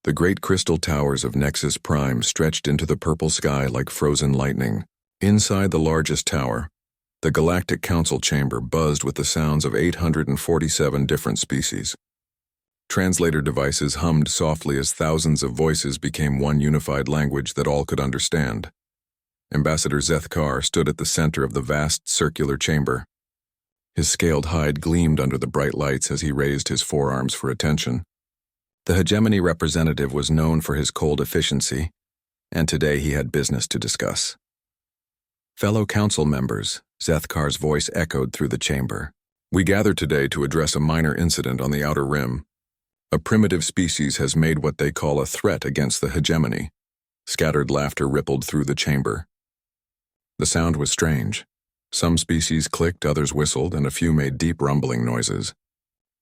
The great crystal towers of Nexus Prime stretched into the purple sky like frozen lightning. Inside the largest tower, the Galactic Council chamber buzzed with the sounds of 847 different species. Translator devices hummed softly as thousands of voices became one unified language that all could understand. Ambassador Zethkar stood at the center of the vast circular chamber. His scaled hide gleamed under the bright lights as he raised his forearms for attention. The hegemony representative was known for his cold efficiency, and today he had business to discuss. Fellow council members, Zethkar's voice echoed through the chamber. We gather today to address a minor incident on the Outer Rim. A primitive species has made what they call a threat against the hegemony. Scattered laughter rippled through the chamber. The sound was strange. Some species clicked, others whistled, and a few made deep rumbling noises.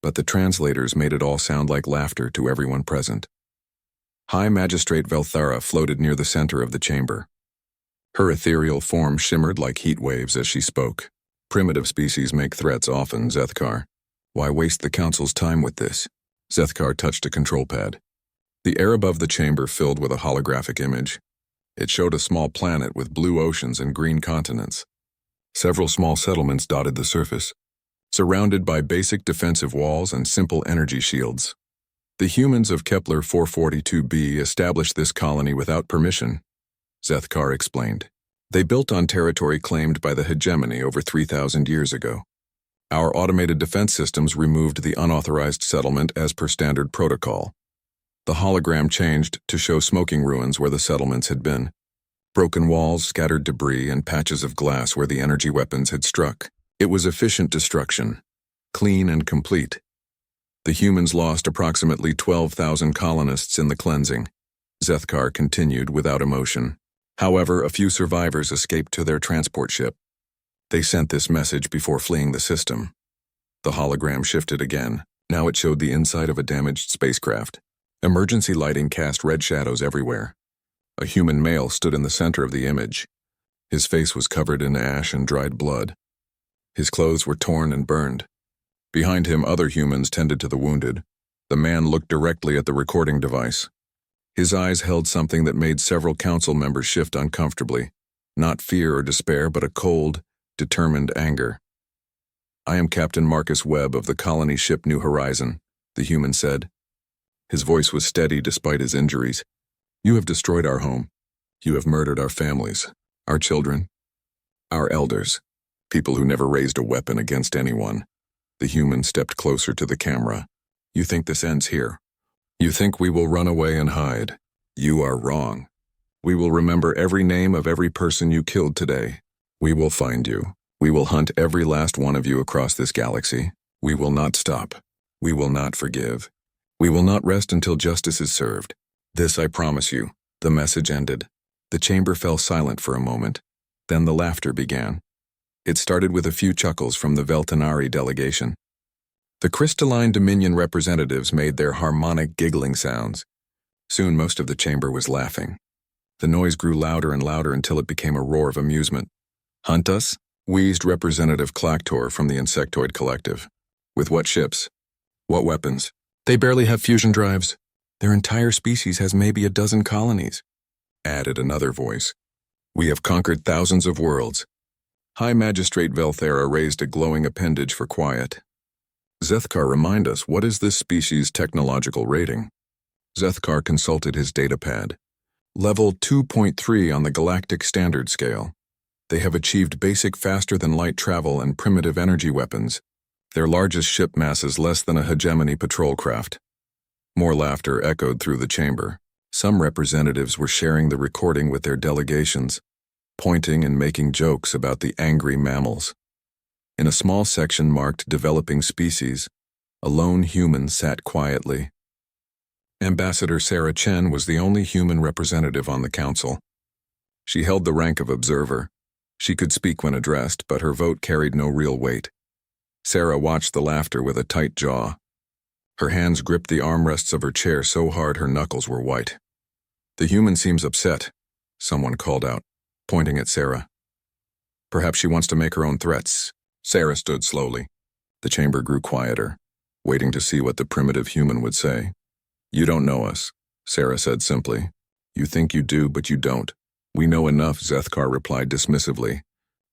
But the translators made it all sound like laughter to everyone present. High Magistrate Velthara floated near the center of the chamber. Her ethereal form shimmered like heat waves as she spoke. Primitive species make threats often, Zethkar. Why waste the Council's time with this? Zethkar touched a control pad. The air above the chamber filled with a holographic image. It showed a small planet with blue oceans and green continents. Several small settlements dotted the surface, surrounded by basic defensive walls and simple energy shields. The humans of Kepler 442b established this colony without permission, Zethkar explained. They built on territory claimed by the hegemony over 3,000 years ago. Our automated defense systems removed the unauthorized settlement as per standard protocol. The hologram changed to show smoking ruins where the settlements had been. Broken walls, scattered debris, and patches of glass where the energy weapons had struck. It was efficient destruction, clean and complete. The humans lost approximately 12,000 colonists in the cleansing. Zethkar continued without emotion. However, a few survivors escaped to their transport ship. They sent this message before fleeing the system. The hologram shifted again. Now it showed the inside of a damaged spacecraft. Emergency lighting cast red shadows everywhere. A human male stood in the center of the image. His face was covered in ash and dried blood. His clothes were torn and burned. Behind him, other humans tended to the wounded. The man looked directly at the recording device. His eyes held something that made several council members shift uncomfortably. Not fear or despair, but a cold, determined anger. I am Captain Marcus Webb of the colony ship New Horizon, the human said. His voice was steady despite his injuries. You have destroyed our home. You have murdered our families, our children, our elders, people who never raised a weapon against anyone. The human stepped closer to the camera. You think this ends here? You think we will run away and hide? You are wrong. We will remember every name of every person you killed today. We will find you. We will hunt every last one of you across this galaxy. We will not stop. We will not forgive. We will not rest until justice is served. This I promise you. The message ended. The chamber fell silent for a moment. Then the laughter began. It started with a few chuckles from the Veltanari delegation. The crystalline Dominion representatives made their harmonic giggling sounds. Soon most of the chamber was laughing. The noise grew louder and louder until it became a roar of amusement. Hunt us? Wheezed Representative Clactor from the Insectoid Collective. With what ships? What weapons? They barely have fusion drives. Their entire species has maybe a dozen colonies, added another voice. We have conquered thousands of worlds. High Magistrate Velthara raised a glowing appendage for quiet. Zethkar, remind us, what is this species' technological rating? Zethkar consulted his datapad. Level 2.3 on the Galactic Standard Scale. They have achieved basic faster-than-light travel and primitive energy weapons. Their largest ship mass is less than a hegemony patrol craft. More laughter echoed through the chamber. Some representatives were sharing the recording with their delegations, pointing and making jokes about the angry mammals. In a small section marked Developing Species, a lone human sat quietly. Ambassador Sarah Chen was the only human representative on the council. She held the rank of observer. She could speak when addressed, but her vote carried no real weight. Sarah watched the laughter with a tight jaw. Her hands gripped the armrests of her chair so hard her knuckles were white. The human seems upset, someone called out, pointing at Sarah. Perhaps she wants to make her own threats. Sarah stood slowly. The chamber grew quieter, waiting to see what the primitive human would say. You don't know us. Sarah said simply. You think you do, but you don't. We know enough, Zethkar replied dismissively.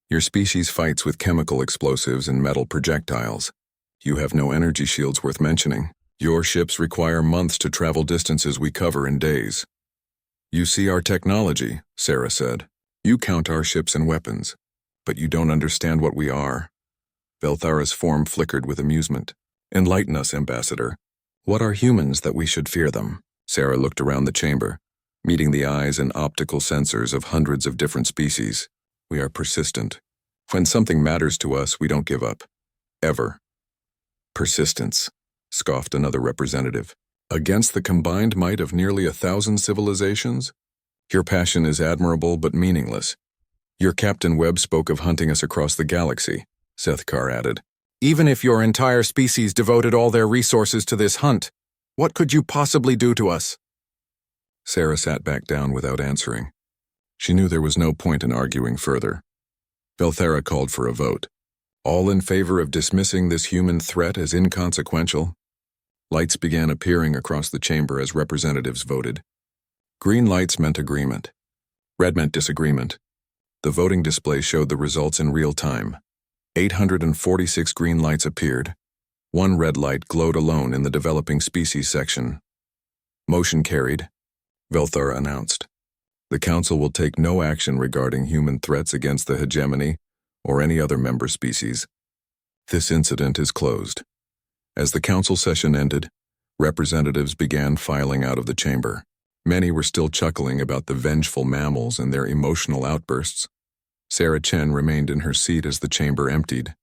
Your species fights with chemical explosives and metal projectiles. You have no energy shields worth mentioning. Your ships require months to travel distances we cover in days. You see our technology, Sarah said. You count our ships and weapons, but you don't understand what we are. Velthara's form flickered with amusement. Enlighten us, Ambassador. What are humans that we should fear them? Sarah looked around the chamber, meeting the eyes and optical sensors of hundreds of different species. We are persistent. When something matters to us, we don't give up. Ever. Persistence, scoffed another representative. Against the combined might of nearly 1,000 civilizations? Your passion is admirable but meaningless. Your Captain Webb spoke of hunting us across the galaxy, Zethkar added. Even if your entire species devoted all their resources to this hunt, what could you possibly do to us? Sarah sat back down without answering. She knew there was no point in arguing further. Velthara called for a vote. All in favor of dismissing this human threat as inconsequential? Lights began appearing across the chamber as representatives voted. Green lights meant agreement. Red meant disagreement. The voting display showed the results in real time. 846 green lights appeared. One red light glowed alone in the developing species section. Motion carried, Velthara announced. The Council will take no action regarding human threats against the hegemony or any other member species. This incident is closed. As the Council session ended, representatives began filing out of the chamber. Many were still chuckling about the vengeful mammals and their emotional outbursts. Sarah Chen remained in her seat as the chamber emptied.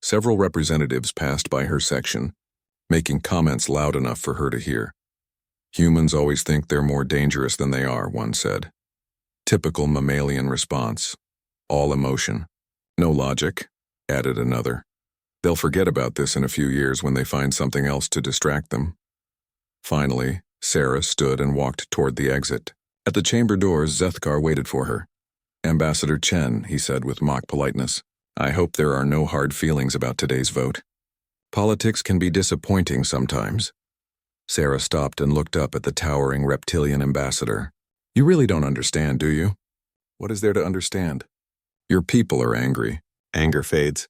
Several representatives passed by her section, making comments loud enough for her to hear. Humans always think they're more dangerous than they are, one said. Typical mammalian response. All emotion. No logic, added another. They'll forget about this in a few years when they find something else to distract them. Finally, Sarah stood and walked toward the exit. At the chamber doors, Zethkar waited for her. Ambassador Chen, he said with mock politeness, I hope there are no hard feelings about today's vote. Politics can be disappointing sometimes. Sarah stopped and looked up at the towering reptilian ambassador. You really don't understand, do you? What is there to understand? Your people are angry. Anger fades.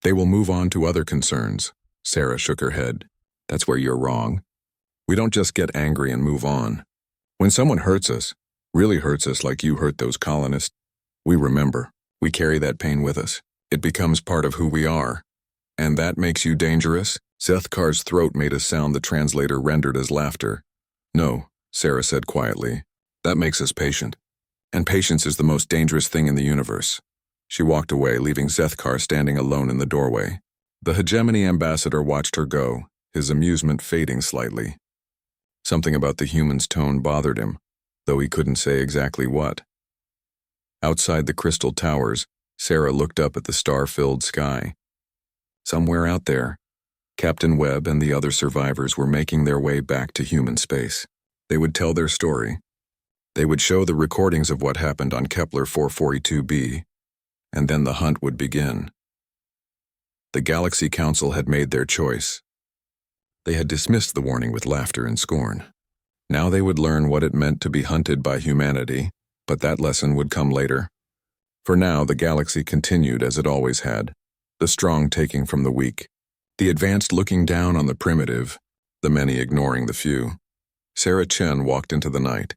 They will move on to other concerns. Sarah shook her head. That's where you're wrong. We don't just get angry and move on. When someone hurts us, really hurts us like you hurt those colonists, we remember. We carry that pain with us. It becomes part of who we are. And that makes you dangerous? Zethkar's throat made a sound the translator rendered as laughter. No, Sarah said quietly. That makes us patient. And patience is the most dangerous thing in the universe. She walked away, leaving Zethkar standing alone in the doorway. The hegemony ambassador watched her go, his amusement fading slightly. Something about the human's tone bothered him, though he couldn't say exactly what. Outside the crystal towers, Sarah looked up at the star-filled sky. Somewhere out there, Captain Webb and the other survivors were making their way back to human space. They would tell their story. They would show the recordings of what happened on Kepler 442b, and then the hunt would begin. The Galaxy Council had made their choice. They had dismissed the warning with laughter and scorn. Now they would learn what it meant to be hunted by humanity, but that lesson would come later. For now, the galaxy continued as it always had, the strong taking from the weak, the advanced looking down on the primitive, the many ignoring the few. Sarah Chen walked into the night,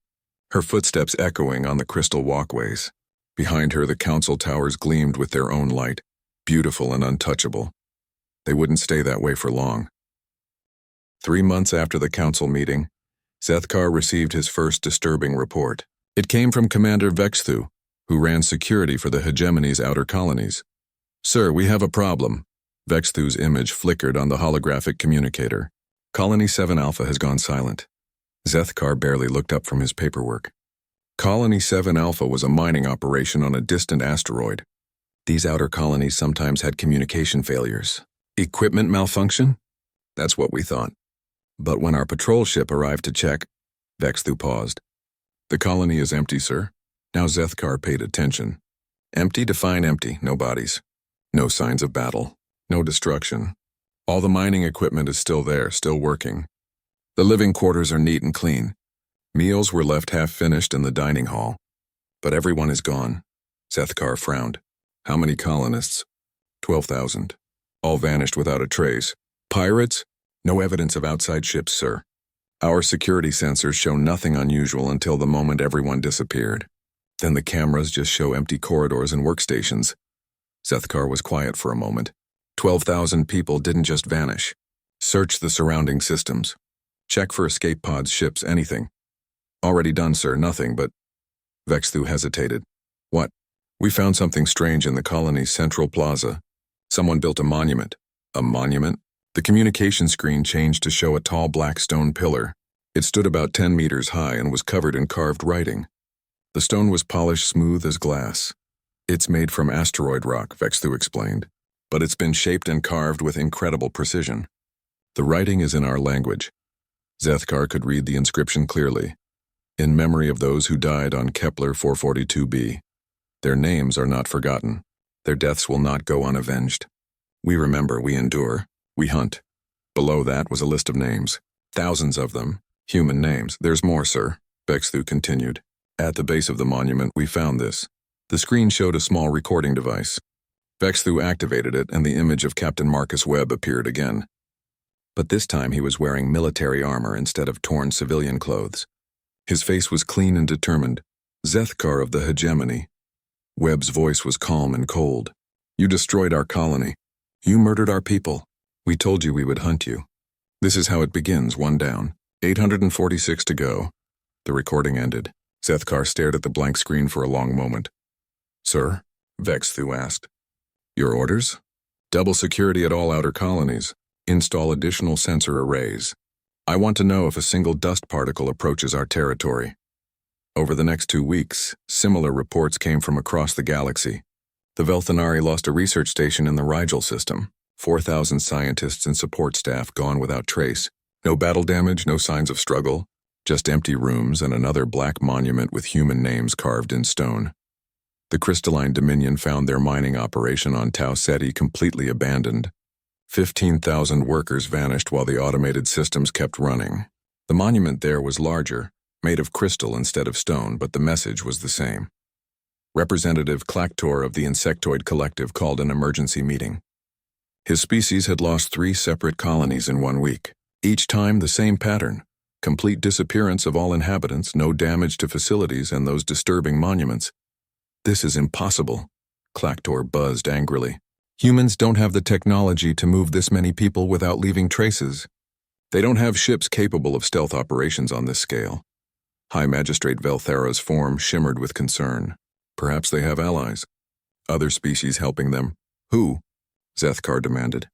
her footsteps echoing on the crystal walkways. Behind her, the council towers gleamed with their own light, beautiful and untouchable. They wouldn't stay that way for long. 3 months after the council meeting, Zethkar received his first disturbing report. It came from Commander Vexthu, who ran security for the hegemony's outer colonies. Sir, we have a problem. Vexthu's image flickered on the holographic communicator. Colony 7 Alpha has gone silent. Zethkar barely looked up from his paperwork. Colony 7 Alpha was a mining operation on a distant asteroid. These outer colonies sometimes had communication failures. Equipment malfunction? That's what we thought. But when our patrol ship arrived to check, Vexthu paused. The colony is empty, sir. Now Zethkar paid attention. Empty, define empty, no bodies. No signs of battle. No destruction. All the mining equipment is still there, still working. The living quarters are neat and clean. Meals were left half-finished in the dining hall. But everyone is gone. Zethkar frowned. How many colonists? 12,000. All vanished without a trace. Pirates? No evidence of outside ships, sir. Our security sensors show nothing unusual until the moment everyone disappeared. Then the cameras just show empty corridors and workstations. Zethkar was quiet for a moment. 12,000 people didn't just vanish. Search the surrounding systems. Check for escape pods, ships, anything. Already done, sir, nothing, but... Vexthu hesitated. What? We found something strange in the colony's central plaza. Someone built a monument. A monument? The communication screen changed to show a tall black stone pillar. It stood about 10 meters high and was covered in carved writing. The stone was polished smooth as glass. It's made from asteroid rock, Vexthu explained, but it's been shaped and carved with incredible precision. The writing is in our language. Zethkar could read the inscription clearly. In memory of those who died on Kepler 442b. Their names are not forgotten. Their deaths will not go unavenged. We remember, we endure, we hunt. Below that was a list of names. Thousands of them. Human names. There's more, sir, Vexthu continued. At the base of the monument, we found this. The screen showed a small recording device. Vexthu activated it, and the image of Captain Marcus Webb appeared again. But this time he was wearing military armor instead of torn civilian clothes. His face was clean and determined. Zethkar of the hegemony. Webb's voice was calm and cold. You destroyed our colony. You murdered our people. We told you we would hunt you. This is how it begins, one down. 846 to go. The recording ended. Zethkar stared at the blank screen for a long moment. Sir? Vexthu asked. Your orders? Double security at all outer colonies. Install additional sensor arrays. I want to know if a single dust particle approaches our territory. Over the next 2 weeks, similar reports came from across the galaxy. The Velthanari lost a research station in the Rigel system. 4,000 scientists and support staff gone without trace. No battle damage, no signs of struggle. Just empty rooms and another black monument with human names carved in stone. The Crystalline Dominion found their mining operation on Tau Ceti completely abandoned. 15,000 workers vanished while the automated systems kept running. The monument there was larger, made of crystal instead of stone, but the message was the same. Representative Klaktor of the Insectoid Collective called an emergency meeting. His species had lost 3 separate colonies in 1 week. Each time the same pattern. Complete disappearance of all inhabitants, no damage to facilities and those disturbing monuments. This is impossible, Klaktor buzzed angrily. Humans don't have the technology to move this many people without leaving traces. They don't have ships capable of stealth operations on this scale. High Magistrate Velthara's form shimmered with concern. Perhaps they have allies. Other species helping them. Who? Zethkar demanded.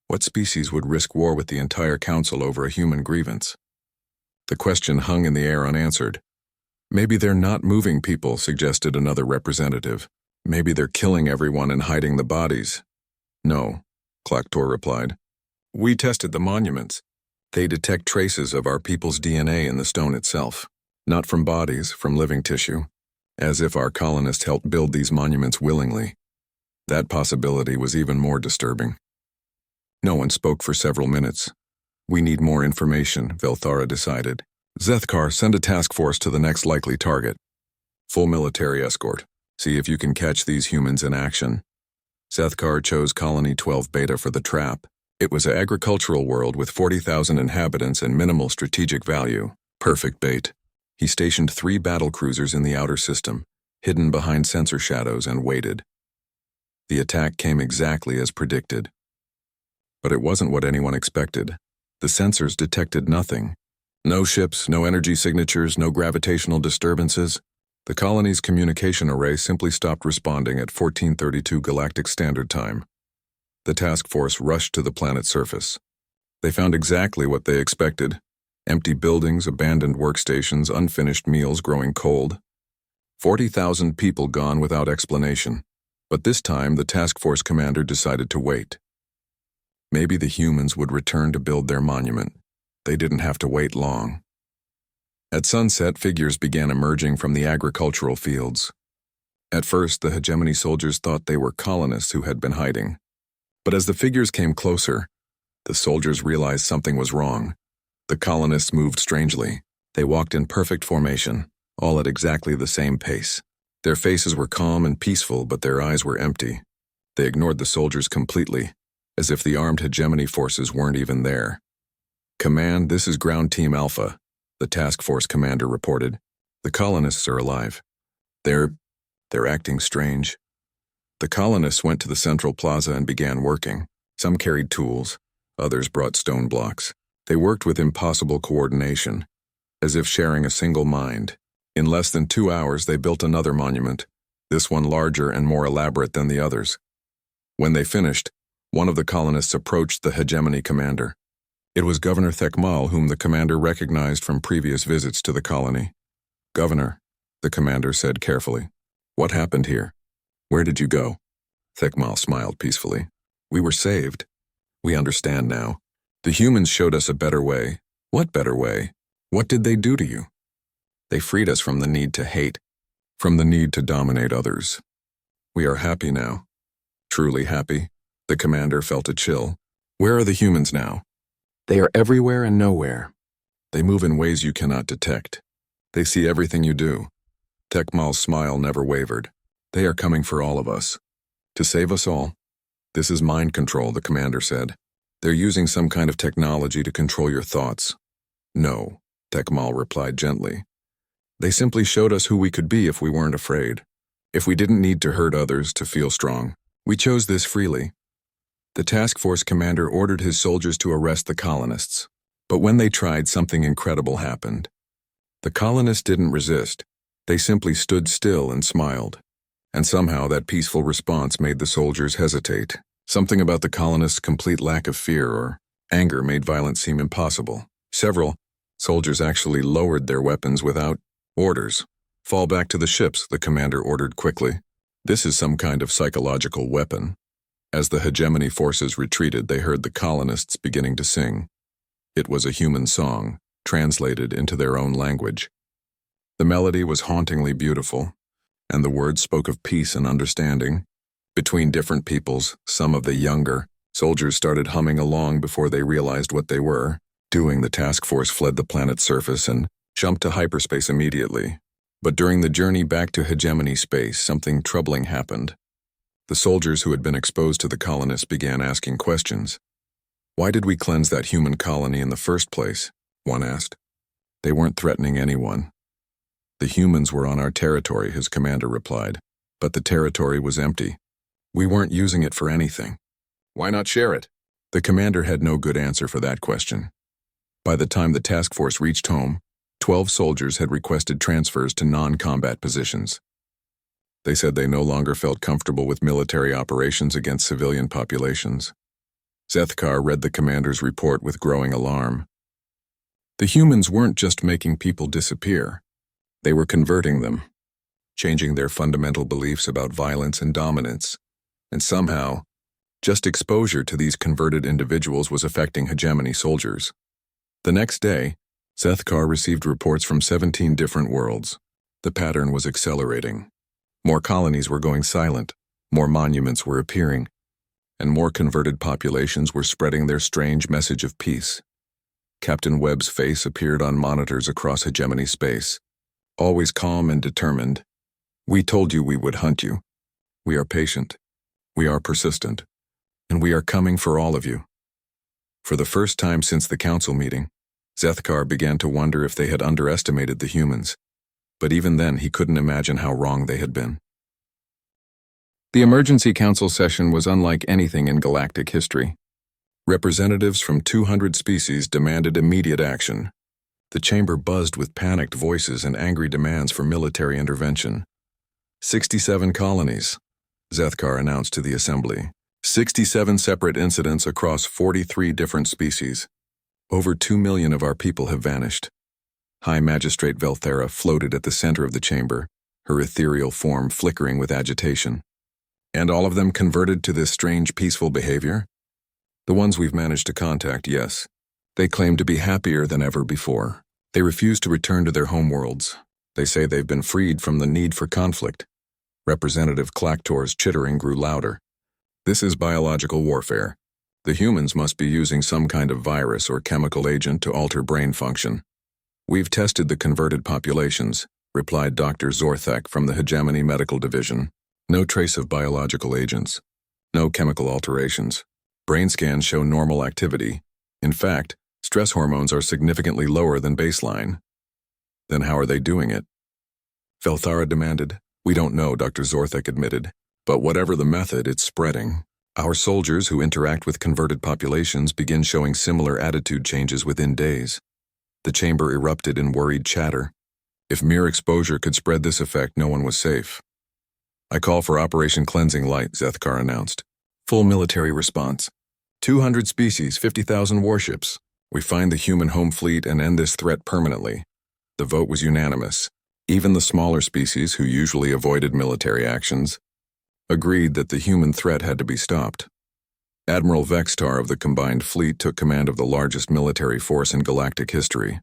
What species would risk war with the entire council over a human grievance? The question hung in the air unanswered. Maybe they're not moving people, suggested another representative. Maybe they're killing everyone and hiding the bodies. No, Klaktor replied. We tested the monuments. They detect traces of our people's DNA in the stone itself. Not from bodies, from living tissue. As if our colonists helped build these monuments willingly. That possibility was even more disturbing. No one spoke for several minutes. We need more information, Velthara decided. Zethkar, send a task force to the next likely target. Full military escort. See if you can catch these humans in action. Zethkar chose Colony 12 Beta for the trap. It was an agricultural world with 40,000 inhabitants and minimal strategic value. Perfect bait. He stationed 3 battle cruisers in the outer system, hidden behind sensor shadows, and waited. The attack came exactly as predicted. But it wasn't what anyone expected. The sensors detected nothing. No ships, no energy signatures, no gravitational disturbances. The colony's communication array simply stopped responding at 1432 Galactic Standard Time. The task force rushed to the planet's surface. They found exactly what they expected. Empty buildings, abandoned workstations, unfinished meals growing cold. 40,000 people gone without explanation. But this time, the task force commander decided to wait. Maybe the humans would return to build their monument. They didn't have to wait long. At sunset, figures began emerging from the agricultural fields. At first, the hegemony soldiers thought they were colonists who had been hiding. But as the figures came closer, the soldiers realized something was wrong. The colonists moved strangely. They walked in perfect formation, all at exactly the same pace. Their faces were calm and peaceful, but their eyes were empty. They ignored the soldiers completely, as if the armed hegemony forces weren't even there. "Command, this is Ground Team Alpha," the task force commander reported. "The colonists are alive. They're acting strange." The colonists went to the central plaza and began working. Some carried tools, others brought stone blocks. They worked with impossible coordination, as if sharing a single mind. In less than 2 hours, they built another monument, this one larger and more elaborate than the others. When they finished, one of the colonists approached the hegemony commander. It was Governor Thekmal, whom the commander recognized from previous visits to the colony. "Governor," the commander said carefully, "what happened here? Where did you go?" Thekmal smiled peacefully. "We were saved. We understand now. The humans showed us a better way." "What better way? What did they do to you?" "They freed us from the need to hate, from the need to dominate others. We are happy now. Truly happy." The commander felt a chill. "Where are the humans now?" "They are everywhere and nowhere. They move in ways you cannot detect. They see everything you do." Tekmal's smile never wavered. "They are coming for all of us. To save us all." "This is mind control," the commander said. "They're using some kind of technology to control your thoughts." "No," Tekmal replied gently. "They simply showed us who we could be if we weren't afraid. If we didn't need to hurt others to feel strong. We chose this freely." The task force commander ordered his soldiers to arrest the colonists. But when they tried, something incredible happened. The colonists didn't resist. They simply stood still and smiled. And somehow that peaceful response made the soldiers hesitate. Something about the colonists' complete lack of fear or anger made violence seem impossible. Several soldiers actually lowered their weapons without orders. "Fall back to the ships," the commander ordered quickly. "This is some kind of psychological weapon." As the hegemony forces retreated, they heard the colonists beginning to sing. It was a human song, translated into their own language. The melody was hauntingly beautiful, and the words spoke of peace and understanding. Between different peoples, some of the younger soldiers started humming along before they realized what they were doing. The task force fled the planet's surface and jumped to hyperspace immediately. But during the journey back to hegemony space, something troubling happened. The soldiers who had been exposed to the colonists began asking questions. "Why did we cleanse that human colony in the first place?" one asked. "They weren't threatening anyone. The humans were on our territory," his commander replied. "But the territory was empty. We weren't using it for anything. Why not share it?" The commander had no good answer for that question. By the time the task force reached home, 12 soldiers had requested transfers to non-combat positions. They said they no longer felt comfortable with military operations against civilian populations. Zethkar read the commander's report with growing alarm. The humans weren't just making people disappear. They were converting them, changing their fundamental beliefs about violence and dominance. And somehow, just exposure to these converted individuals was affecting hegemony soldiers. The next day, Zethkar received reports from 17 different worlds. The pattern was accelerating. More colonies were going silent, more monuments were appearing, and more converted populations were spreading their strange message of peace. Captain Webb's face appeared on monitors across hegemony space. Always calm and determined. "We told you we would hunt you. We are patient. We are persistent. And we are coming for all of you." For the first time since the council meeting, Zethkar began to wonder if they had underestimated the humans. But even then, he couldn't imagine how wrong they had been. The emergency council session was unlike anything in galactic history. Representatives from 200 species demanded immediate action. The chamber buzzed with panicked voices and angry demands for military intervention. 67 colonies, Zethkar announced to the assembly. 67 separate incidents across 43 different species. Over 2 million of our people have vanished. High Magistrate Velthera floated at the center of the chamber, her ethereal form flickering with agitation. "And all of them converted to this strange peaceful behavior?" "The ones we've managed to contact, yes. They claim to be happier than ever before. They refuse to return to their homeworlds. They say they've been freed from the need for conflict." Representative Klaktor's chittering grew louder. "This is biological warfare. The humans must be using some kind of virus or chemical agent to alter brain function. "We've tested the converted populations," replied Dr. Zorthek from the Hegemony Medical Division. "No trace of biological agents. No chemical alterations. Brain scans show normal activity. In fact, stress hormones are significantly lower than baseline." "Then how are they doing it?" Velthara demanded. "We don't know," Dr. Zorthek admitted. "But whatever the method, it's spreading. Our soldiers who interact with converted populations begin showing similar attitude changes within days." The chamber erupted in worried chatter. If mere exposure could spread this effect, no one was safe. "I call for Operation Cleansing Light," Zethkar announced. Full military response. 200 species, 50,000 warships. We find the human home fleet and end this threat permanently. The vote was unanimous. Even the smaller species, who usually avoided military actions, agreed that the human threat had to be stopped. Admiral Vextar of the combined fleet took command of the largest military force in galactic history.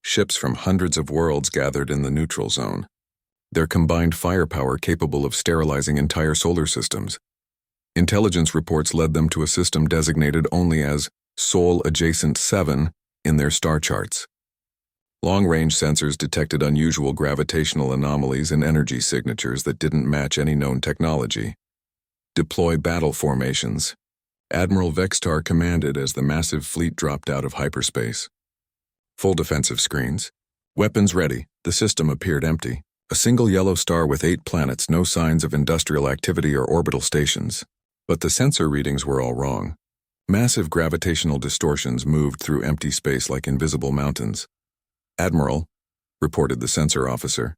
Ships from hundreds of worlds gathered in the neutral zone, their combined firepower capable of sterilizing entire solar systems. Intelligence reports led them to a system designated only as Sol Adjacent 7 in their star charts. Long-range sensors detected unusual gravitational anomalies and energy signatures that didn't match any known technology. "Deploy battle formations," Admiral Vextar commanded as the massive fleet dropped out of hyperspace. Full defensive screens. Weapons ready. The system appeared empty. A single yellow star with 8 planets, no signs of industrial activity or orbital stations. But the sensor readings were all wrong. Massive gravitational distortions moved through empty space like invisible mountains. "Admiral," reported the sensor officer,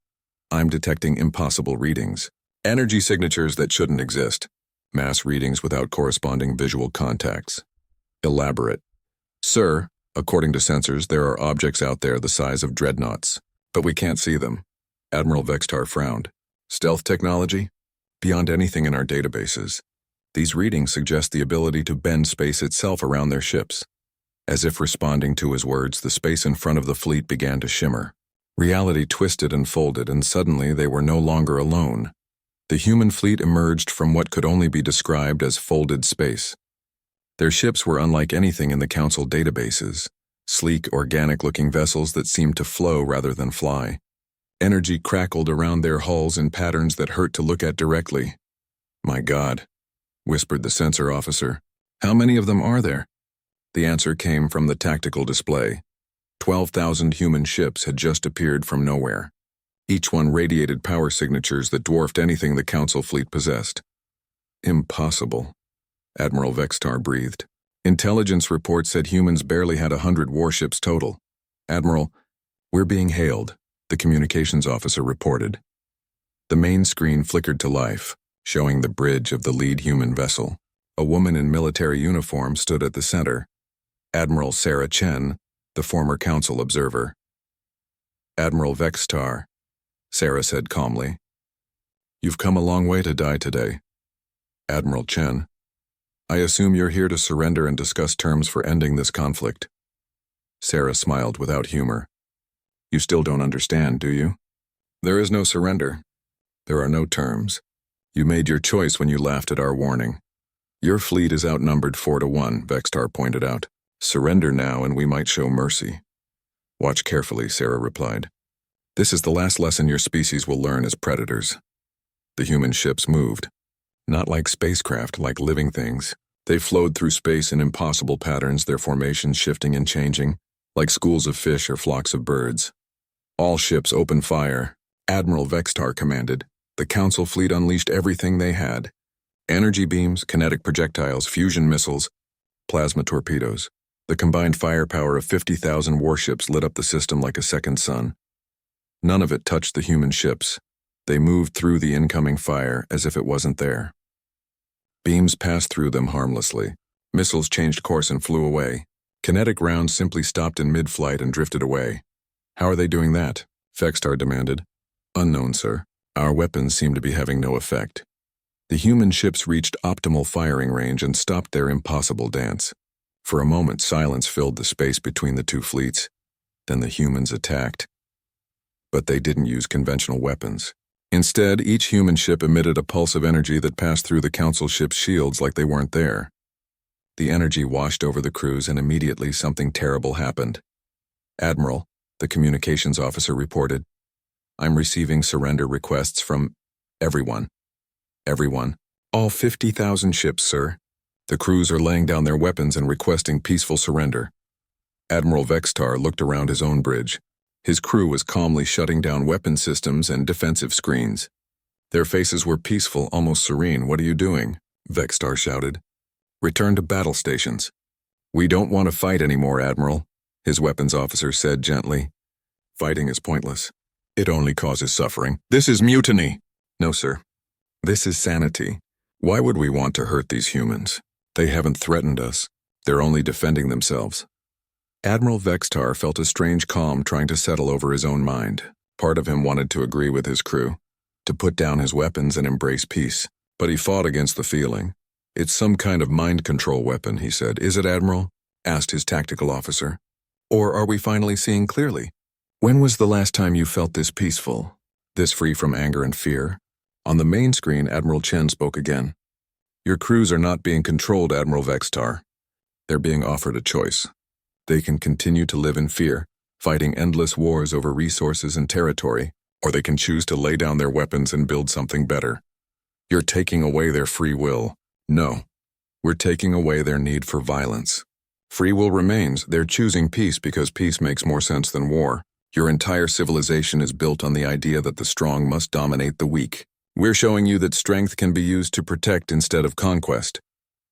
"I'm detecting impossible readings. Energy signatures that shouldn't exist. Mass readings without corresponding visual contacts. Elaborate. Sir, according to sensors, there are objects out there the size of dreadnoughts, but we can't see them." Admiral Vextar frowned. "Stealth technology? Beyond anything in our databases. These readings suggest the ability to bend space itself around their ships." As if responding to his words, the space in front of the fleet began to shimmer. Reality twisted and folded, and suddenly they were no longer alone. The human fleet emerged from what could only be described as folded space. Their ships were unlike anything in the Council databases, sleek, organic-looking vessels that seemed to flow rather than fly. Energy crackled around their hulls in patterns that hurt to look at directly. "My God," whispered the sensor officer. "How many of them are there?" The answer came from the tactical display. 12,000 human ships had just appeared from nowhere. Each one radiated power signatures that dwarfed anything the Council fleet possessed. "Impossible," Admiral Vextar breathed. "Intelligence reports said humans barely had 100 warships total." "Admiral, we're being hailed," the communications officer reported. The main screen flickered to life, showing the bridge of the lead human vessel. A woman in military uniform stood at the center. Admiral Sarah Chen, the former Council observer. "Admiral Vextar," Sarah said calmly. "You've come a long way to die today." Admiral Chen, "I assume you're here to surrender and discuss terms for ending this conflict." Sarah smiled without humor. "You still don't understand, do you? There is no surrender. There are no terms. You made your choice when you laughed at our warning. Your fleet is outnumbered 4-1, Vextar pointed out. Surrender now and we might show mercy." "Watch carefully," Sarah replied. "This is the last lesson your species will learn as predators." The human ships moved. Not like spacecraft, like living things. They flowed through space in impossible patterns, their formations shifting and changing, like schools of fish or flocks of birds. "All ships open fire," Admiral Vextar commanded. The Council fleet unleashed everything they had. Energy beams, kinetic projectiles, fusion missiles, plasma torpedoes. The combined firepower of 50,000 warships lit up the system like a second sun. None of it touched the human ships. They moved through the incoming fire as if it wasn't there. Beams passed through them harmlessly. Missiles changed course and flew away. Kinetic rounds simply stopped in mid-flight and drifted away. "How are they doing that?" Vextar demanded. "Unknown, sir. Our weapons seem to be having no effect." The human ships reached optimal firing range and stopped their impossible dance. For a moment, silence filled the space between the two fleets. Then the humans attacked. But they didn't use conventional weapons. Instead, each human ship emitted a pulse of energy that passed through the Council ship's shields like they weren't there. The energy washed over the crews and immediately something terrible happened. "Admiral, The communications officer reported. I'm receiving surrender requests from everyone. Everyone. All 50,000 ships, sir. The crews are laying down their weapons and requesting peaceful surrender. Admiral Vextar looked around his own bridge. His crew was calmly shutting down weapon systems and defensive screens. Their faces were peaceful, almost serene. What are you doing? Vextar shouted. Return to battle stations. We don't want to fight anymore, Admiral, his weapons officer said gently. Fighting is pointless. It only causes suffering. This is mutiny. No, sir. This is sanity. Why would we want to hurt these humans? They haven't threatened us. They're only defending themselves. Admiral Vextar felt a strange calm trying to settle over his own mind. Part of him wanted to agree with his crew, to put down his weapons and embrace peace. But he fought against the feeling. It's some kind of mind control weapon, he said. Is it, Admiral? Asked his tactical officer. Or are we finally seeing clearly? When was the last time you felt this peaceful, this free from anger and fear? On the main screen, Admiral Chen spoke again. Your crews are not being controlled, Admiral Vextar. They're being offered a choice. They can continue to live in fear, fighting endless wars over resources and territory, or they can choose to lay down their weapons and build something better. You're taking away their free will. No. We're taking away their need for violence. Free will remains. They're choosing peace because peace makes more sense than war. Your entire civilization is built on the idea that the strong must dominate the weak. We're showing you that strength can be used to protect instead of conquest.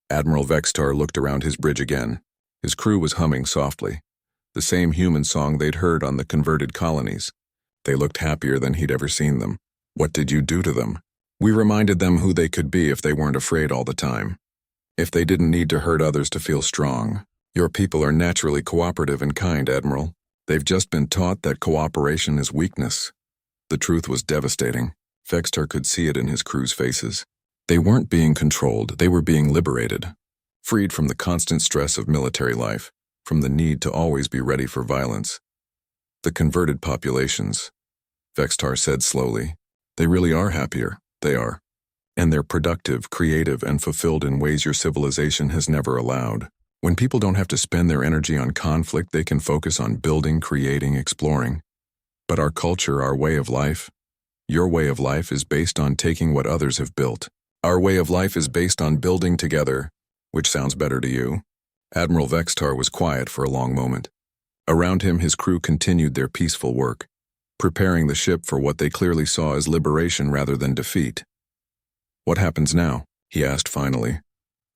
Admiral Vextar looked around his bridge again. His crew was humming softly, the same human song they'd heard on the converted colonies. They looked happier than he'd ever seen them. What did you do to them? We reminded them who they could be if they weren't afraid all the time. If they didn't need to hurt others to feel strong. Your people are naturally cooperative and kind, Admiral. They've just been taught that cooperation is weakness. The truth was devastating. Vextar could see it in his crew's faces. They weren't being controlled, they were being liberated. Freed from the constant stress of military life, from the need to always be ready for violence. The converted populations, Vextar said slowly, they really are happier, they are. And they're productive, creative, and fulfilled in ways your civilization has never allowed. When people don't have to spend their energy on conflict, they can focus on building, creating, exploring. But our culture, our way of life, your way of life is based on taking what others have built. Our way of life is based on building together. Which sounds better to you? Admiral Vextar was quiet for a long moment. Around him, his crew continued their peaceful work, preparing the ship for what they clearly saw as liberation rather than defeat. What happens now? He asked finally.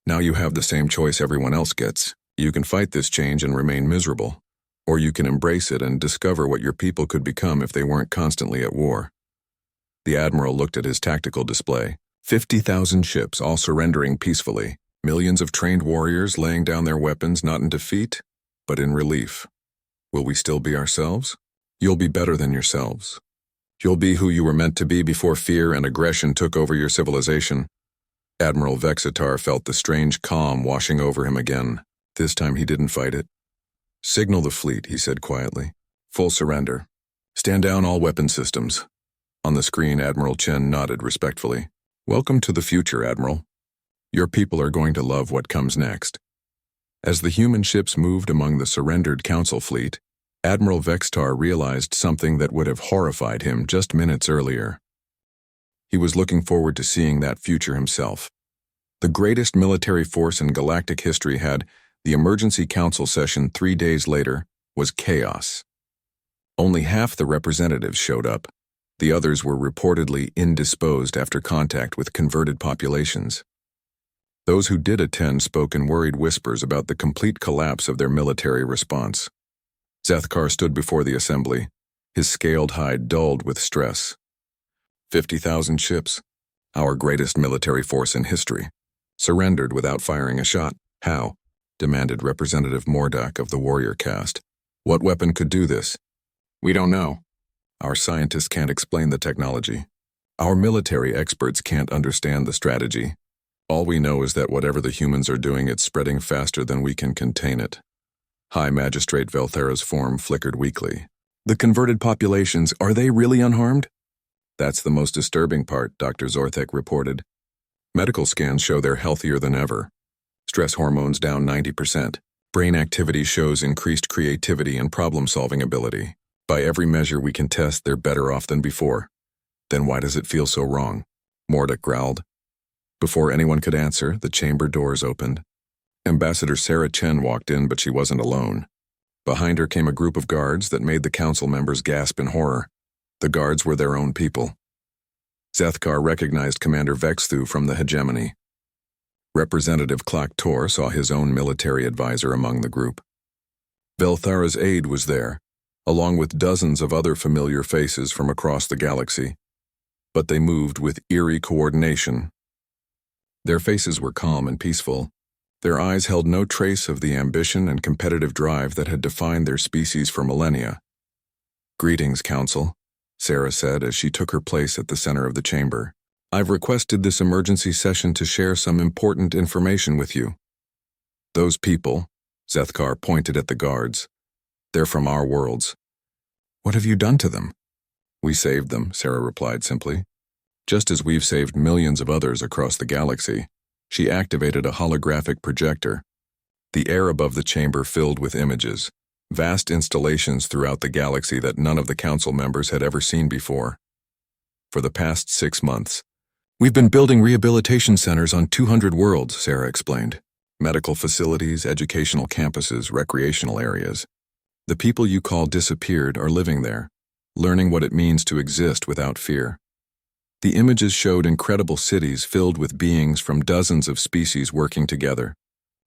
Now you have the same choice everyone else gets. You can fight this change and remain miserable, or you can embrace it and discover what your people could become if they weren't constantly at war. The Admiral looked at his tactical display. 50,000 ships all surrendering peacefully. Millions of trained warriors laying down their weapons not in defeat, but in relief. Will we still be ourselves? You'll be better than yourselves. You'll be who you were meant to be before fear and aggression took over your civilization. Admiral Vextar felt the strange calm washing over him again. This time he didn't fight it. Signal the fleet, he said quietly. Full surrender. Stand down all weapon systems. On the screen, Admiral Chen nodded respectfully. Welcome to the future, Admiral. Your people are going to love what comes next. As the human ships moved among the surrendered Council fleet, Admiral Vextar realized something that would have horrified him just minutes earlier. He was looking forward to seeing that future himself. The greatest military force in galactic history had the emergency council session 3 days later was chaos. Only half the representatives showed up. The others were reportedly indisposed after contact with converted populations. Those who did attend spoke in worried whispers about the complete collapse of their military response. Zethkar stood before the assembly, his scaled hide dulled with stress. 50,000 ships, our greatest military force in history, surrendered without firing a shot. How? Demanded Representative Mordak of the warrior caste. What weapon could do this? We don't know. Our scientists can't explain the technology. Our military experts can't understand the strategy. All we know is that whatever the humans are doing, it's spreading faster than we can contain it. High Magistrate Velthera's form flickered weakly. The converted populations, are they really unharmed? That's the most disturbing part, Dr. Zorthek reported. Medical scans show they're healthier than ever. Stress hormones down 90%. Brain activity shows increased creativity and problem-solving ability. By every measure we can test, they're better off than before. Then why does it feel so wrong? Mordek growled. Before anyone could answer, the chamber doors opened. Ambassador Sarah Chen walked in, but she wasn't alone. Behind her came a group of guards that made the council members gasp in horror. The guards were their own people. Zethkar recognized Commander Vexthu from the hegemony. Representative Klak Tor saw his own military advisor among the group. Velthara's aide was there, along with dozens of other familiar faces from across the galaxy. But they moved with eerie coordination. Their faces were calm and peaceful. Their eyes held no trace of the ambition and competitive drive that had defined their species for millennia. "Greetings, Council," Sarah said as she took her place at the center of the chamber. "I've requested this emergency session to share some important information with you." "Those people," Zethkar pointed at the guards, "they're from our worlds." "What have you done to them?" "We saved them," Sarah replied simply. "Just as we've saved millions of others across the galaxy." She activated a holographic projector. The air above the chamber filled with images, vast installations throughout the galaxy that none of the council members had ever seen before. "For the past 6 months, we've been building rehabilitation centers on 200 worlds," Sarah explained. "Medical facilities, educational campuses, recreational areas. The people you call disappeared are living there, learning what it means to exist without fear." The images showed incredible cities filled with beings from dozens of species working together.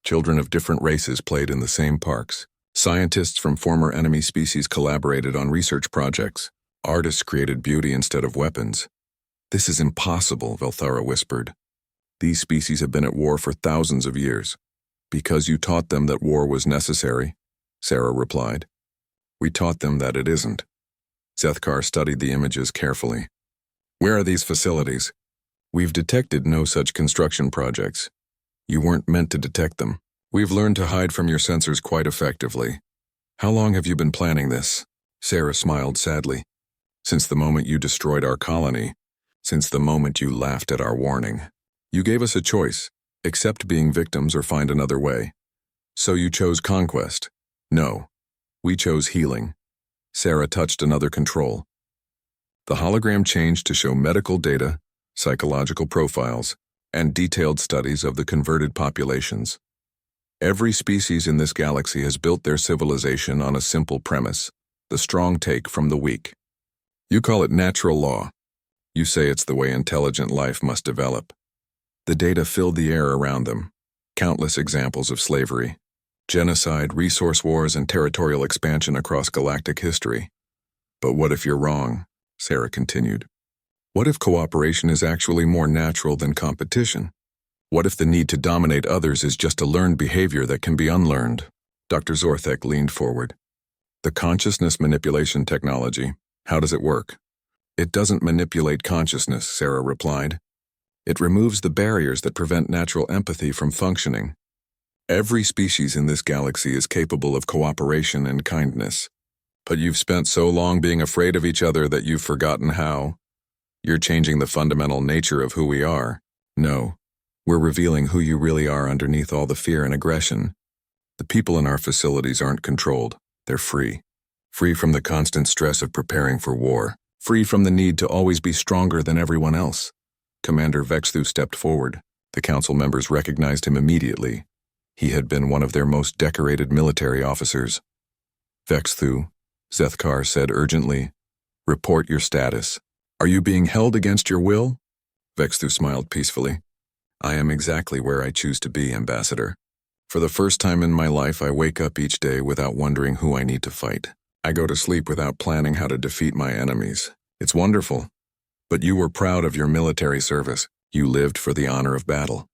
Children of different races played in the same parks. Scientists from former enemy species collaborated on research projects. Artists created beauty instead of weapons. "This is impossible," Velthara whispered. "These species have been at war for thousands of years." "Because you taught them that war was necessary," Sarah replied. "We taught them that it isn't." Zethkar studied the images carefully. "Where are these facilities?" "We've detected no such construction projects. You weren't meant to detect them. We've learned to hide from your sensors quite effectively." "How long have you been planning this?" Sarah smiled sadly. "Since the moment you destroyed our colony. Since the moment you laughed at our warning. You gave us a choice: accept being victims or find another way. So you chose conquest. No, we chose healing." Sarah touched another control. The hologram changed to show medical data, psychological profiles, and detailed studies of the converted populations. Every species in this galaxy has built their civilization on a simple premise: the strong take from the weak. You call it natural law. You say it's the way intelligent life must develop. The data filled the air around them. Countless examples of slavery, genocide, resource wars, and territorial expansion across galactic history. "But what if you're wrong?" Sarah continued. "What if cooperation is actually more natural than competition? What if the need to dominate others is just a learned behavior that can be unlearned?" Dr. Zorthek leaned forward. "The consciousness manipulation technology, how does it work?" "It doesn't manipulate consciousness," Sarah replied. "It removes the barriers that prevent natural empathy from functioning. Every species in this galaxy is capable of cooperation and kindness. But you've spent so long being afraid of each other that you've forgotten how. You're changing the fundamental nature of who we are. No, we're revealing who you really are underneath all the fear and aggression. The people in our facilities aren't controlled. They're free. Free from the constant stress of preparing for war. Free from the need to always be stronger than everyone else." Commander Vexthu stepped forward. The council members recognized him immediately. He had been one of their most decorated military officers. "Vexthu," Zethkar said urgently, "report your status. Are you being held against your will?" Vexthu smiled peacefully. "I am exactly where I choose to be, Ambassador. For the first time in my life, I wake up each day without wondering who I need to fight. I go to sleep without planning how to defeat my enemies. It's wonderful. But you were proud of your military service. You lived for the honor of battle.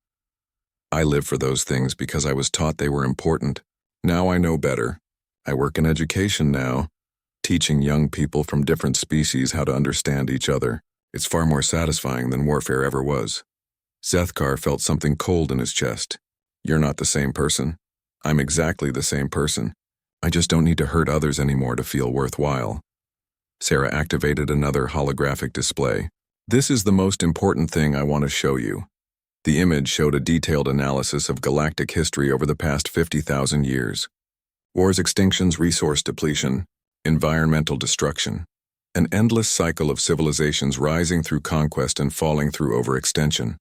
I live for those things because I was taught they were important. Now I know better. I work in education now, teaching young people from different species how to understand each other. It's far more satisfying than warfare ever was." Zethkar felt something cold in his chest. "You're not the same person. I'm exactly the same person. I just don't need to hurt others anymore to feel worthwhile." Sarah activated another holographic display. "This is the most important thing I want to show you." The image showed a detailed analysis of galactic history over the past 50,000 years. Wars, extinctions, resource depletion. environmental destruction, an endless cycle of civilizations rising through conquest and falling through overextension.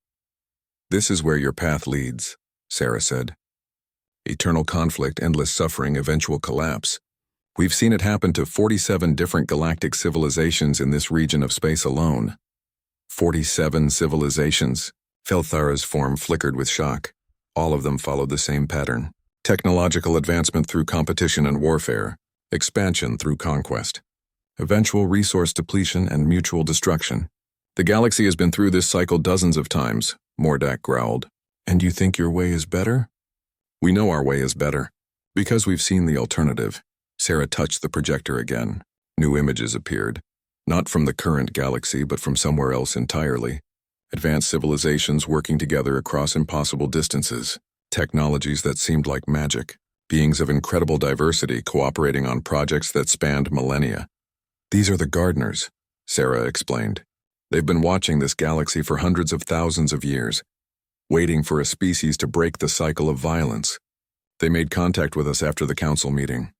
This is where your path leads, Sarah said. Eternal conflict, endless suffering, eventual collapse. We've seen it happen to 47 different galactic civilizations in this region of space alone. 47 civilizations. Velthara's form flickered with shock. All of them followed the same pattern. Technological advancement through competition and warfare. Expansion through conquest. Eventual resource depletion and mutual destruction. The galaxy has been through this cycle dozens of times, Mordak growled. And you think your way is better? We know our way is better, because we've seen the alternative. Sarah touched the projector again. New images appeared, not from the current galaxy, but from somewhere else entirely. Advanced civilizations working together across impossible distances, technologies that seemed like magic, beings of incredible diversity cooperating on projects that spanned millennia. These are the gardeners, Sarah explained. They've been watching this galaxy for hundreds of thousands of years, waiting for a species to break the cycle of violence. They made contact with us after the council meeting.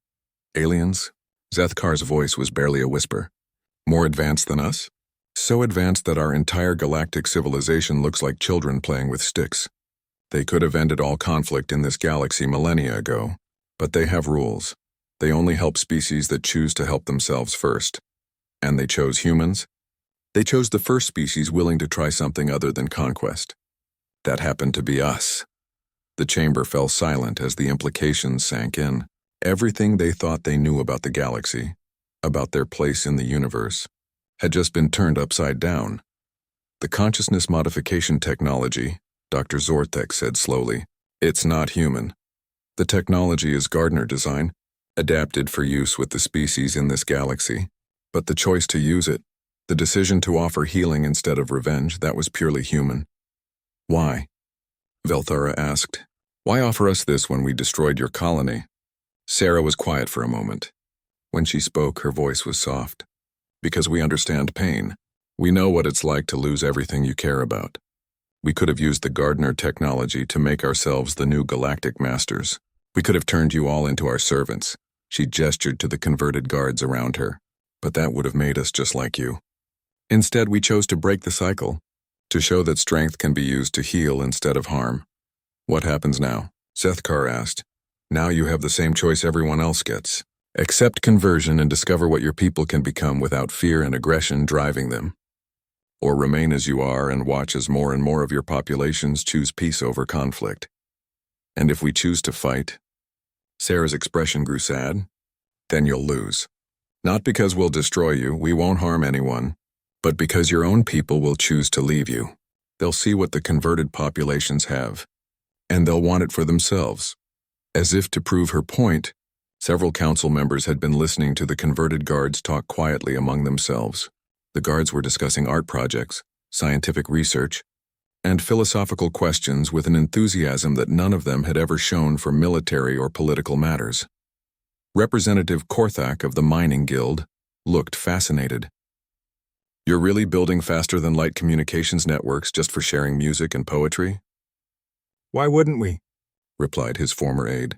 Aliens? Zethkar's voice was barely a whisper. More advanced than us? So advanced that our entire galactic civilization looks like children playing with sticks. They could have ended all conflict in this galaxy millennia ago, but they have rules. They only help species that choose to help themselves first. And they chose humans? They chose the first species willing to try something other than conquest. That happened to be us. The chamber fell silent as the implications sank in. Everything they thought they knew about the galaxy, about their place in the universe, had just been turned upside down. The consciousness modification technology, Dr. Zortek said slowly, it's not human. The technology is Gardner design, adapted for use with the species in this galaxy. But the choice to use it, the decision to offer healing instead of revenge, that was purely human. Why? Velthara asked. Why offer us this when we destroyed your colony? Sarah was quiet for a moment. When she spoke, her voice was soft. Because we understand pain. We know what it's like to lose everything you care about. We could have used the Gardner technology to make ourselves the new galactic masters. We could have turned you all into our servants. She gestured to the converted guards around her. But that would have made us just like you. Instead, we chose to break the cycle, to show that strength can be used to heal instead of harm. What happens now? Zethkar asked. Now you have the same choice everyone else gets. Accept conversion and discover what your people can become without fear and aggression driving them. Or remain as you are and watch as more and more of your populations choose peace over conflict. And if we choose to fight, Sarah's expression grew sad, then you'll lose. Not because we'll destroy you, we won't harm anyone, but because your own people will choose to leave you. They'll see what the converted populations have, and they'll want it for themselves. As if to prove her point, several council members had been listening to the converted guards talk quietly among themselves. The guards were discussing art projects, scientific research, and philosophical questions with an enthusiasm that none of them had ever shown for military or political matters. Representative Korthak of the Mining Guild looked fascinated. You're really building faster-than-light communications networks just for sharing music and poetry? Why wouldn't we? Replied his former aide.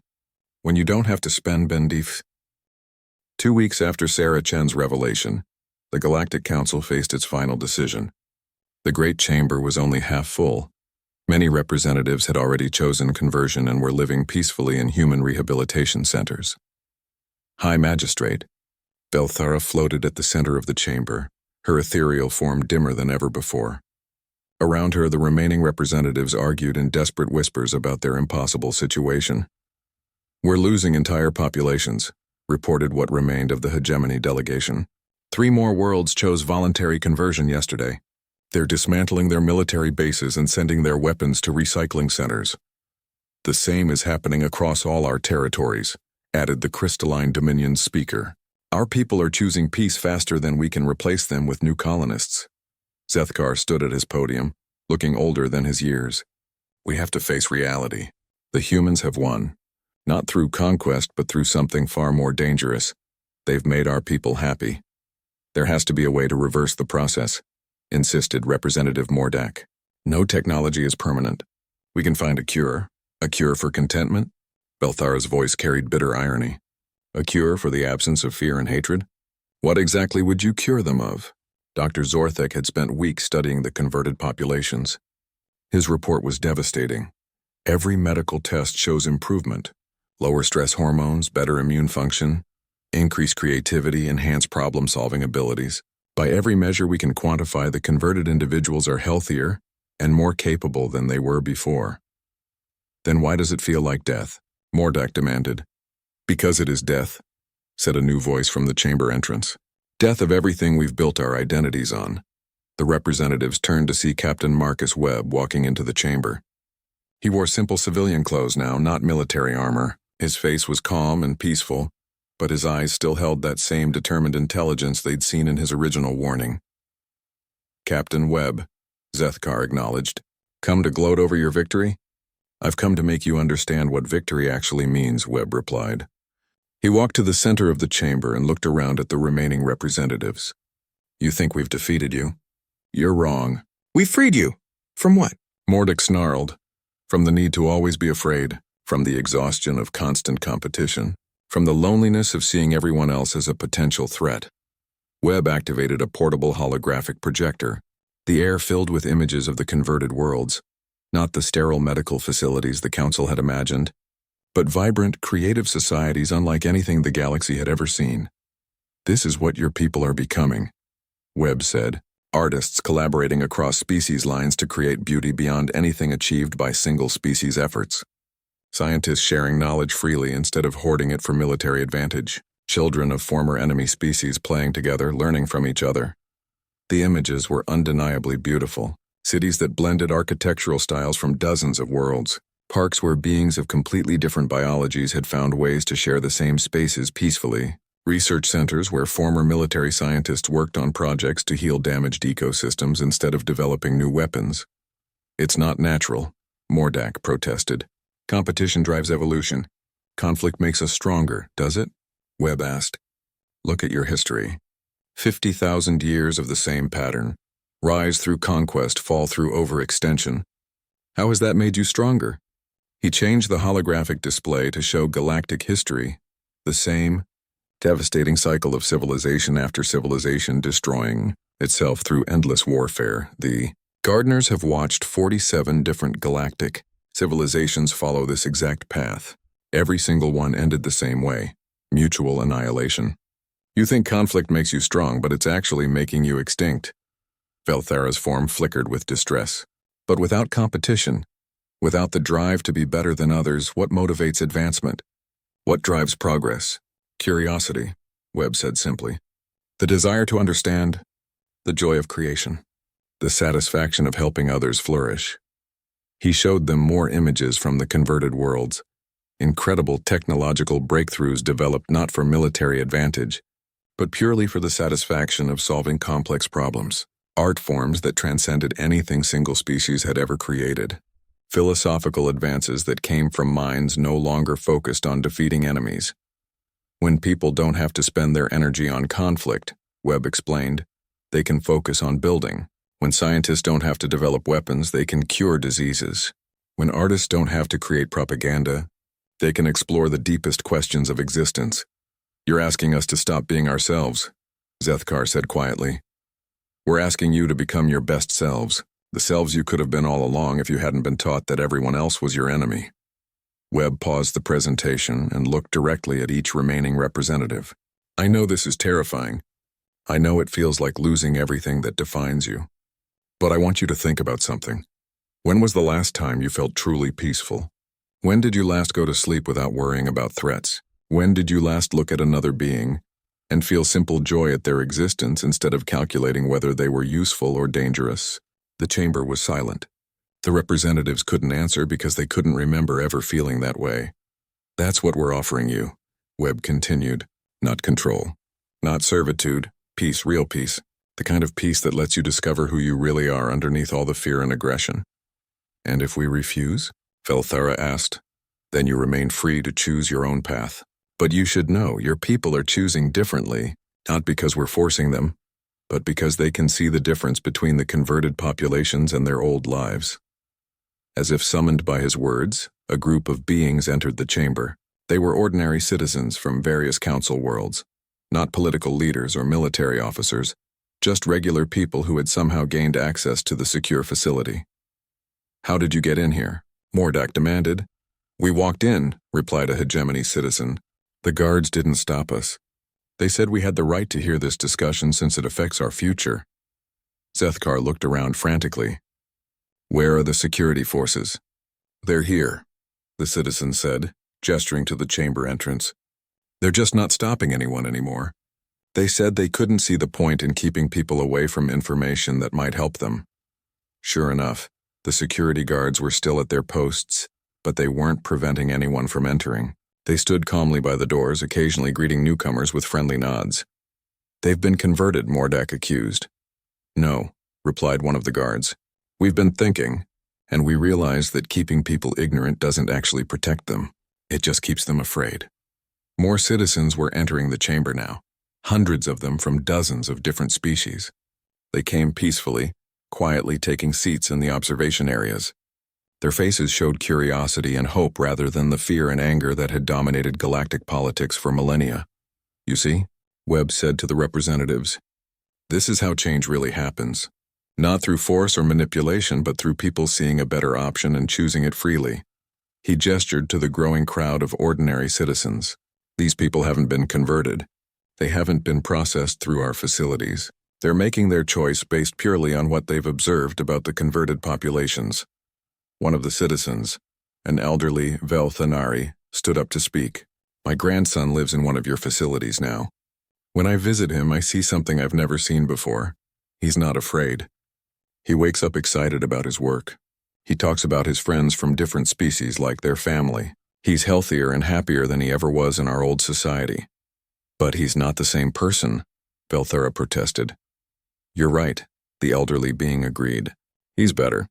When you don't have to spend Bendif. 2 weeks after Sarah Chen's revelation, the Galactic Council faced its final decision. The Great Chamber was only half full. Many representatives had already chosen conversion and were living peacefully in human rehabilitation centers. High Magistrate, Velthara floated at the center of the chamber, her ethereal form dimmer than ever before. Around her, the remaining representatives argued in desperate whispers about their impossible situation. We're losing entire populations, reported what remained of the hegemony delegation. 3 more worlds chose voluntary conversion yesterday. They're dismantling their military bases and sending their weapons to recycling centers. The same is happening across all our territories, added the Crystalline Dominion's speaker. Our people are choosing peace faster than we can replace them with new colonists. Zethkar stood at his podium, looking older than his years. We have to face reality. The humans have won. Not through conquest, but through something far more dangerous. They've made our people happy. There has to be a way to reverse the process, insisted Representative Mordak. No technology is permanent. We can find a cure for contentment? Belthara's voice carried bitter irony. A cure for the absence of fear and hatred? What exactly would you cure them of? Dr. Zorthek had spent weeks studying the converted populations. His report was devastating. Every medical test shows improvement. Lower stress hormones, better immune function, increased creativity, enhanced problem-solving abilities. By every measure we can quantify, the converted individuals are healthier and more capable than they were before. Then why does it feel like death? Mordak demanded. Because it is death, said a new voice from the chamber entrance. Death of everything we've built our identities on. The representatives turned to see Captain Marcus Webb walking into the chamber. He wore simple civilian clothes now, not military armor. His face was calm and peaceful, but his eyes still held that same determined intelligence they'd seen in his original warning. Captain Webb, Zethkar acknowledged. Come to gloat over your victory? I've come to make you understand what victory actually means, Webb replied. He walked to the center of the chamber and looked around at the remaining representatives. You think we've defeated you? You're wrong. We freed you. From what? Mordak snarled. From the need to always be afraid, from the exhaustion of constant competition, from the loneliness of seeing everyone else as a potential threat. Webb activated a portable holographic projector, the air filled with images of the converted worlds, not the sterile medical facilities the Council had imagined, but vibrant, creative societies unlike anything the galaxy had ever seen. This is what your people are becoming, Webb said. Artists collaborating across species lines to create beauty beyond anything achieved by single-species efforts. Scientists sharing knowledge freely instead of hoarding it for military advantage. Children of former enemy species playing together, learning from each other. The images were undeniably beautiful. Cities that blended architectural styles from dozens of worlds. Parks where beings of completely different biologies had found ways to share the same spaces peacefully. Research centers where former military scientists worked on projects to heal damaged ecosystems instead of developing new weapons. It's not natural, Mordak protested. Competition drives evolution. Conflict makes us stronger, does it? Webb asked. Look at your history. 50,000 years of the same pattern. Rise through conquest, fall through overextension. How has that made you stronger? He changed the holographic display to show galactic history, the same devastating cycle of civilization after civilization destroying itself through endless warfare. The gardeners have watched 47 different galactic civilizations follow this exact path. Every single one ended the same way, mutual annihilation. You think conflict makes you strong, but it's actually making you extinct. Velthara's form flickered with distress. But without competition, without the drive to be better than others, what motivates advancement? What drives progress? Curiosity, Webb said simply. The desire to understand, the joy of creation, the satisfaction of helping others flourish. He showed them more images from the converted worlds, incredible technological breakthroughs developed not for military advantage, but purely for the satisfaction of solving complex problems. Art forms that transcended anything single species had ever created. Philosophical advances that came from minds no longer focused on defeating enemies. When people don't have to spend their energy on conflict, Webb explained, they can focus on building. When scientists don't have to develop weapons, they can cure diseases. When artists don't have to create propaganda, they can explore the deepest questions of existence. You're asking us to stop being ourselves, Zethkar said quietly. We're asking you to become your best selves, the selves you could have been all along if you hadn't been taught that everyone else was your enemy. Webb paused the presentation and looked directly at each remaining representative. I know this is terrifying. I know it feels like losing everything that defines you. But I want you to think about something. When was the last time you felt truly peaceful? When did you last go to sleep without worrying about threats? When did you last look at another being and feel simple joy at their existence instead of calculating whether they were useful or dangerous? The chamber was silent. The representatives couldn't answer because they couldn't remember ever feeling that way. That's what we're offering you, Webb continued. Not control. Not servitude. Peace, real peace. The kind of peace that lets you discover who you really are underneath all the fear and aggression. And if we refuse? Velthara asked. Then you remain free to choose your own path. But you should know your people are choosing differently, not because we're forcing them, but because they can see the difference between the converted populations and their old lives. As if summoned by his words, a group of beings entered the chamber. They were ordinary citizens from various council worlds, not political leaders or military officers, just regular people who had somehow gained access to the secure facility. "How did you get in here?" Mordak demanded. "We walked in," replied a hegemony citizen. "The guards didn't stop us. They said we had the right to hear this discussion since it affects our future." Zethkar looked around frantically. "Where are the security forces?" "They're here," the citizen said, gesturing to the chamber entrance. "They're just not stopping anyone anymore. They said they couldn't see the point in keeping people away from information that might help them." Sure enough, the security guards were still at their posts, but they weren't preventing anyone from entering. They stood calmly by the doors, occasionally greeting newcomers with friendly nods. "They've been converted," Mordak accused. "No," replied one of the guards. "We've been thinking, and we realize that keeping people ignorant doesn't actually protect them. It just keeps them afraid." More citizens were entering the chamber now, hundreds of them from dozens of different species. They came peacefully, quietly taking seats in the observation areas. Their faces showed curiosity and hope rather than the fear and anger that had dominated galactic politics for millennia. "You see," Webb said to the representatives, "this is how change really happens. Not through force or manipulation, but through people seeing a better option and choosing it freely." He gestured to the growing crowd of ordinary citizens. "These people haven't been converted. They haven't been processed through our facilities. They're making their choice based purely on what they've observed about the converted populations." One of the citizens, an elderly Velthanari, stood up to speak. "My grandson lives in one of your facilities now. When I visit him, I see something I've never seen before. He's not afraid. He wakes up excited about his work. He talks about his friends from different species like their family. He's healthier and happier than he ever was in our old society." "But he's not the same person," Velthara protested. "You're right," the elderly being agreed. "He's better.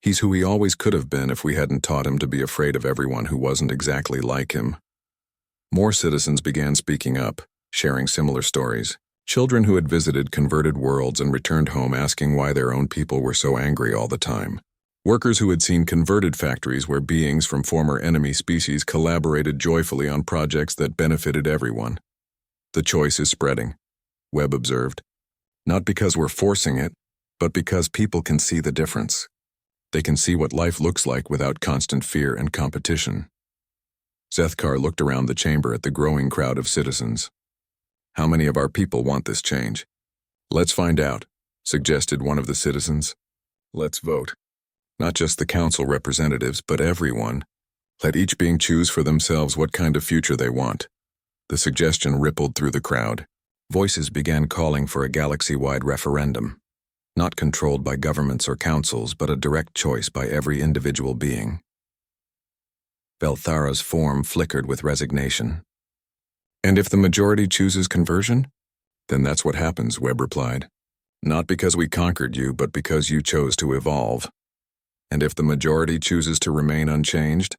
He's who he always could have been if we hadn't taught him to be afraid of everyone who wasn't exactly like him." More citizens began speaking up, sharing similar stories. Children who had visited converted worlds and returned home asking why their own people were so angry all the time. Workers who had seen converted factories where beings from former enemy species collaborated joyfully on projects that benefited everyone. "The choice is spreading," Webb observed. "Not because we're forcing it, but because people can see the difference. They can see what life looks like without constant fear and competition." Zethkar looked around the chamber at the growing crowd of citizens. "How many of our people want this change?" "Let's find out," suggested one of the citizens. "Let's vote. Not just the council representatives, but everyone. Let each being choose for themselves what kind of future they want." The suggestion rippled through the crowd. Voices began calling for a galaxy-wide referendum, not controlled by governments or councils, but a direct choice by every individual being. Velthara's form flickered with resignation. "And if the majority chooses conversion?" "Then that's what happens," Webb replied. "Not because we conquered you, but because you chose to evolve. And if the majority chooses to remain unchanged?"